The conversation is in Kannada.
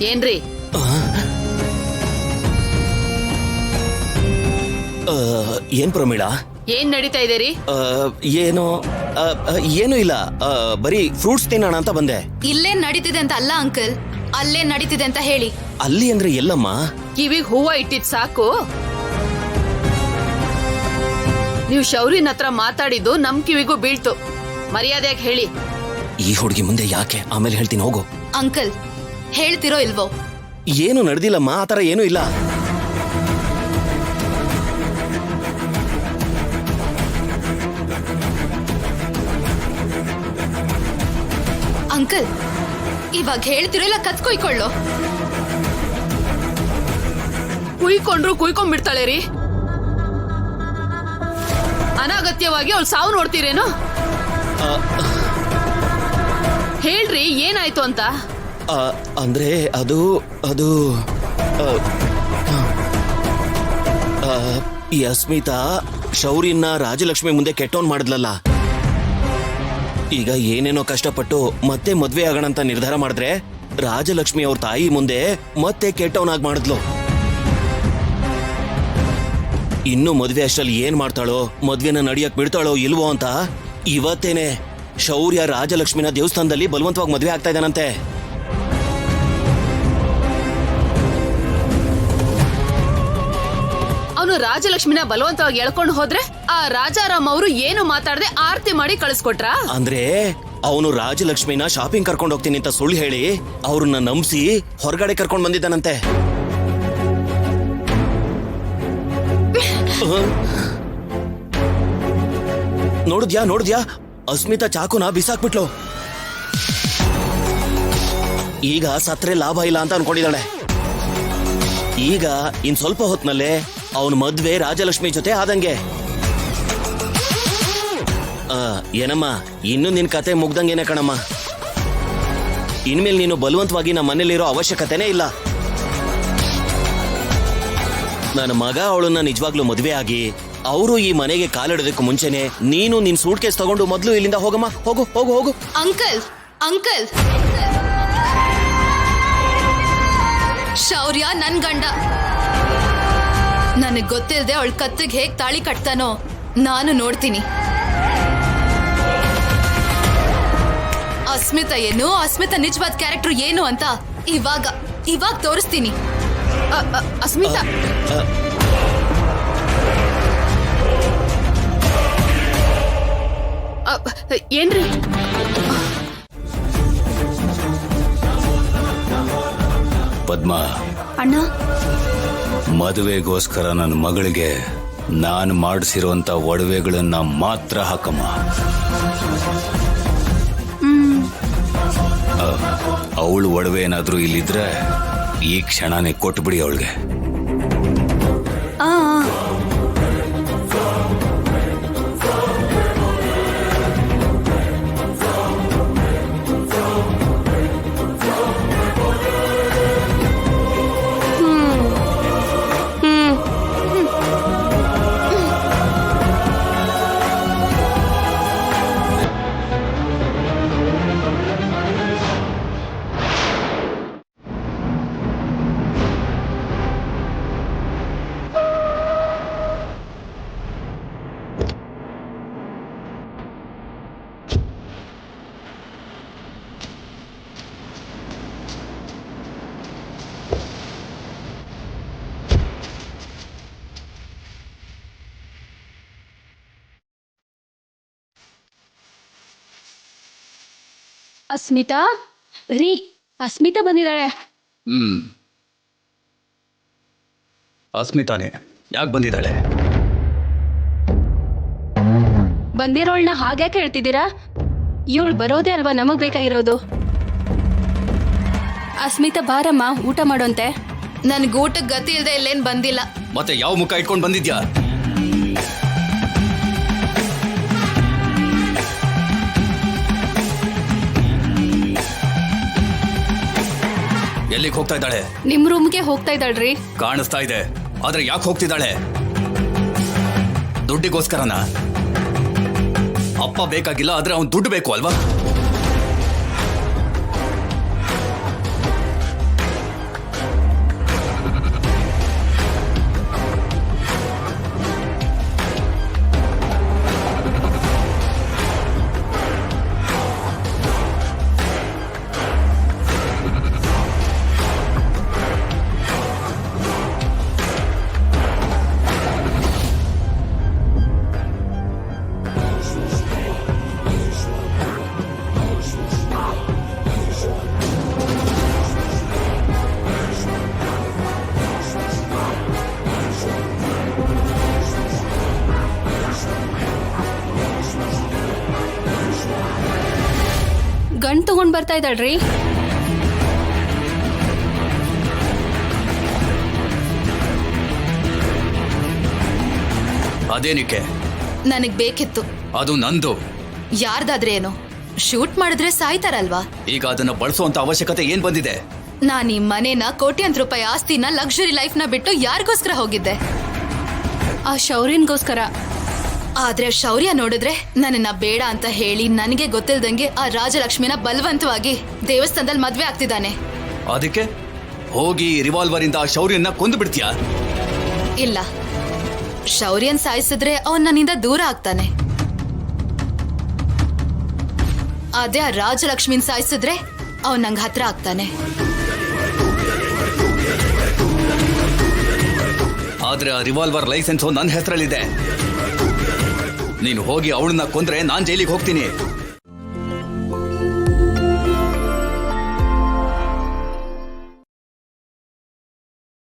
ಏನ್ರಿ? ಏನ್ ಪ್ರಮೀಳಾ? ಏನ್ ನಡೀತಾ ಇದೀರಿ? ಏನು ಇಲ್ಲ, ಬರೀ ಫ್ರೂಟ್ಸ್ ತಿನ್ನೋಣ ಅಂತ ಬಂದೆ. ಇಲ್ಲೇನ್ ನಡೀತಿದೆ ಅಂತ ಅಲ್ಲ ಅಂಕಲ್, ಅಲ್ಲೇ ನಡೀತಿದೆ ಅಂತ ಹೇಳಿ. ಅಲ್ಲಿ ಅಂದ್ರೆ ಎಲ್ಲಮ್ಮ? ಕಿವಿಗ್ ಹೂವ ಇಟ್ಟಿದ್ ಸಾಕು. ನೀವು ಶೌರಿನ್ ಹತ್ರ ಮಾತಾಡಿದ್ದು ನಮ್ ಕಿವಿಗೂ ಬೀಳ್ತು. ಮರ್ಯಾದೆಯಾಗಿ ಹೇಳಿ. ಈ ಹುಡುಗಿ ಮುಂದೆ ಯಾಕೆ? ಆಮೇಲೆ ಹೇಳ್ತೀನಿ, ಹೋಗು. ಅಂಕಲ್ ಹೇಳ್ತಿರೋ ಇಲ್ವೋ? ಏನು ನಡೆದಿಲ್ಲಮ್ಮ, ಆತರ ಏನೂ ಇಲ್ಲ. ಅಂಕಲ್ ಇವಾಗ ಹೇಳ್ತಿರೋ ಇಲ್ಲ ಕತ್ಕೊಯ್ಕೊಳ್ಳೋ? ಕುಯ್ಕೊಂಡ್ರು ಕುಯ್ಕೊಂಡ್ಬಿಡ್ತಾಳೆ ರೀ. ಅನಾಗತ್ಯವಾಗಿ ಅವಳು ಸಾವು ನೋಡ್ತೀರೇನು? ಹೇಳ್ರಿ, ಏನಾಯ್ತು ಅಂತ? ಅಂದ್ರೆ ಅದು ಅದು ಈ ಅಸ್ಮಿತಾ ಶೌರ್ಯನ ರಾಜಲಕ್ಷ್ಮಿ ಮುಂದೆ ಕೆಟ್ಟೋನ್ ಮಾಡಿದ್ಲಲ್ಲ. ಈಗ ಏನೇನೋ ಕಷ್ಟಪಟ್ಟು ಮತ್ತೆ ಮದ್ವೆ ಆಗೋಣ ಅಂತ ನಿರ್ಧಾರ ಮಾಡಿದ್ರೆ ರಾಜಲಕ್ಷ್ಮಿ ಅವ್ರ ತಾಯಿ ಮುಂದೆ ಮತ್ತೆ ಕೆಟ್ಟವನಾಗಿ ಮಾಡಿದ್ಲು. ಇನ್ನು ಮದ್ವೆ ಅಷ್ಟಲ್ಲಿ ಏನ್ ಮಾಡ್ತಾಳೋ, ಮದ್ವೆನ ನಡಿಯಕ್ ಬಿಡ್ತಾಳೋ ಇಲ್ವೋ ಅಂತ ಇವತ್ತೇನೆ ಶೌರ್ಯ ರಾಜಲಕ್ಷ್ಮಿನ ದೇವಸ್ಥಾನದಲ್ಲಿ ಬಲವಂತವಾಗಿ ಮದ್ವೆ ಆಗ್ತಾ ಇದ್ದಾನಂತೆ. ಅವನು ರಾಜಲಕ್ಷ್ಮಿನ ಬಲವಂತವಾಗಿ ಎಳ್ಕೊಂಡು ಹೋದ್ರೆ ಆ ರಾಜಾರಾಮ್ ಅವರು ಏನು ಮಾತಾಡದೆ ಆರತಿ ಮಾಡಿ ಕಳಿಸ್ಕೊಟ್ರ. ಅಂದ್ರೆ ಅವನು ರಾಜಲಕ್ಷ್ಮಿನ ಶಾಪಿಂಗ್ ಕರ್ಕೊಂಡು ಹೋಗ್ತೀನಿ ಅಂತ ಸುಳ್ಳು ಹೇಳಿ ಅವ್ರನ್ನ ನಂಬಿಸಿ ಹೊರಗಡೆ ಕರ್ಕೊಂಡು ಬಂದಿದ್ದಾನಂತೆ. ನೋಡಿದ್ಯಾ ಅಸ್ಮಿತಾ ಚಾಕುನ ಬಿಸಾಕ್ಬಿಟ್ಲು. ಈಗ ಸತ್ರೆ ಲಾಭ ಇಲ್ಲ ಅಂತ ಅನ್ಕೊಂಡಿದ್ದಾಳೆ. ಈಗ ಇನ್ ಸ್ವಲ್ಪ ಹೊತ್ನಲ್ಲೇ ಅವನ ಮದ್ವೆ ರಾಜಲಕ್ಷ್ಮಿ ಜೊತೆ ಆದಂಗೆ. ಏನಮ್ಮ, ಇನ್ನು ನಿನ್ ಕತೆ ಮುಗ್ದಂಗೇನೆ ಕಣಮ್ಮ. ಇನ್ಮೇಲೆ ನೀನು ಬಲವಂತವಾಗಿ ನಮ್ಮ ಮನೇಲಿರೋ ಅವಶ್ಯಕತೆನೇ ಇಲ್ಲ. ನನ್ನ ಮಗ ಅವಳನ್ನ ನಿಜವಾಗ್ಲೂ ಮದ್ವೆ ಆಗಿ ಅವರು ಈ ಮನೆಗೆ ಕಾಲಿಡೋದಕ್ಕೂ ಮುಂಚೆನೆ ನೀನು ನಿನ್ ಸೂಟ್ ಕೇಸ್ ತಗೊಂಡು ಮೊದ್ಲು ಇಲ್ಲಿಂದ ಹೋಗಮ್ಮ. ಹೋಗು ಹೋಗು ಹೋಗು. ಅಂಕಲ್ ಅಂಕಲ್ ಶೌರ್ಯ ನನ್ ಗಂಡ. ನನಗ್ ಗೊತ್ತಿಲ್ಲದೆ ಅವಳ ಕತ್ತಿಗೆ ಹೇಗ್ ತಾಳಿ ಕಟ್ತಾನೋ ನಾನು ನೋಡ್ತೀನಿ. ಅಸ್ಮಿತಾ ಏನು, ಅಸ್ಮಿತಾ ನಿಜವಾದ ಕ್ಯಾರೆಕ್ಟರ್ ಏನು ಅಂತ ಇವಾಗ ತೋರಿಸ್ತೀನಿ. ಅಸ್ಮಿತಾ ಏನ್ರಿ? ಪದ್ಮ ಅಣ್ಣ, ಮದುವೆಗೋಸ್ಕರ ನನ್ನ ಮಗಳಿಗೆ ನಾನು ಮಾಡಿಸಿರುವಂತ ಒಡವೆಗಳನ್ನ ಮಾತ್ರ ಹಾಕಮ್ಮ. ಅವಳು ಒಡವೆ ಏನಾದ್ರೂ ಇಲ್ಲಿದ್ರೆ ಈ ಕ್ಷಣನೇ ಕೊಟ್ಬಿಡಿ ಅವಳಿಗೆ. ಅಸ್ಮಿತಾ ರೀ, ಅಸ್ಮಿತಾ ಬಂದಿದ್ದಾಳೆ. ಅಸ್ಮಿತಾನೇ ಯಾಕೆ ಬಂದಿದ್ದಾಳೆ? ಬಂದಿರೋಳ್ನ ಹಾಗ್ಯಾಕೆ ಹೇಳ್ತಿದ್ದೀರಾ? ಇವಳು ಬರೋದೇ ಅಲ್ವಾ ನಮಗ್ ಬೇಕಾಗಿರೋದು. ಅಸ್ಮಿತಾ ಬಾರಮ್ಮ, ಊಟ ಮಾಡೋಂತೆ. ನನ್ಗೆ ಊಟಕ್ಕೆ ಗತಿ ಇಲ್ದೆ ಇಲ್ಲೇನ್ ಬಂದಿಲ್ಲ. ಮತ್ತೆ ಯಾವ ಮುಖ ಇಟ್ಕೊಂಡು ಬಂದಿದ್ಯಾ? ಎಲ್ಲಿಗೆ ಹೋಗ್ತಾ ಇದ್ದಾಳೆ? ನಿಮ್ ರೂಮ್ಗೆ ಹೋಗ್ತಾ ಇದ್ದಾಳ್ರಿ. ಕಾಣಿಸ್ತಾ ಇದೆ, ಆದ್ರೆ ಯಾಕೆ ಹೋಗ್ತಿದ್ದಾಳೆ? ದುಡ್ಡಿಗೋಸ್ಕರನಾ? ಅಪ್ಪ ಬೇಕಾಗಿಲ್ಲ, ಆದ್ರೆ ಅವನ್ ದುಡ್ಡು ಬೇಕು ಅಲ್ವಾ? ಗಂಡ್ ತಗೊಂಡ್ ಬರ್ತಾ ಇದ್ದಾಳ್ರಿ. ಅದೇನಿಕ್ಕೆ? ನನಗ್ ಬೇಕಿತ್ತು. ಅದು ನಂದು. ಯಾರ್ದಾದ್ರೆ ಏನು, ಶೂಟ್ ಮಾಡಿದ್ರೆ ಸಾಯ್ತಾರಲ್ವಾ? ಈಗ ಅದನ್ನ ಬಳಸುವಂತ ಅವಶ್ಯಕತೆ ಏನ್ ಬಂದಿದೆ? ನಾನ್ ಈ ಮನೇನ, ಕೋಟ್ಯಾಂತರ ರೂಪಾಯಿ ಆಸ್ತಿನ, ಲಕ್ಸುರಿ ಲೈಫ್ ನ ಬಿಟ್ಟು ಯಾರಿಗೋಸ್ಕರ ಹೋಗಿದ್ದೆ? ಆ ಶೌರ್ಯನ್ಗೋಸ್ಕರ. ಆದ್ರೆ ಶೌರ್ಯ ನೋಡಿದ್ರೆ ನನ್ನನ್ನ ಬೇಡ ಅಂತ ಹೇಳಿ ನನಗೆ ಗೊತ್ತಿಲ್ದಂಗೆ ಆ ರಾಜಲಕ್ಷ್ಮಿನ ಬಲವಂತವಾಗಿ ದೇವಸ್ಥಾನದಲ್ಲಿ ಮದ್ವೆ ಆಗ್ತಿದ್ದಾನೆ. ಅದಕ್ಕೆ ಹೋಗಿ ರಿವಾಲ್ವರ್ ಇಂದ ಆ ಶೌರ್ಯನ ಕೊಂದು ಬಿಡ್ತೀಯಾ? ಇಲ್ಲ, ಶೌರ್ಯನ್ ಸಾಯಿಸಿದ್ರೆ ಅವನ್ ನನ್ನಿಂದ ದೂರ ಆಗ್ತಾನೆ. ಅದೇ ಆ ರಾಜಲಕ್ಷ್ಮಿನ್ ಸಾಯಿಸಿದ್ರೆ ಅವನ್ ನಂಗೆ ಹತ್ರ ಆಗ್ತಾನೆ. ಆದ್ರೆ ಆ ರಿವಾಲ್ವರ್ ಲೈಸೆನ್ಸ್ ನನ್ನ ಹೆಸರಲ್ಲಿದೆ. ನೀನು ಹೋಗಿ ಅವಳನ್ನ ಕೊಂದ್ರೆ ನಾನ್ ಜೈಲಿಗೆ ಹೋಗ್ತೀನಿ.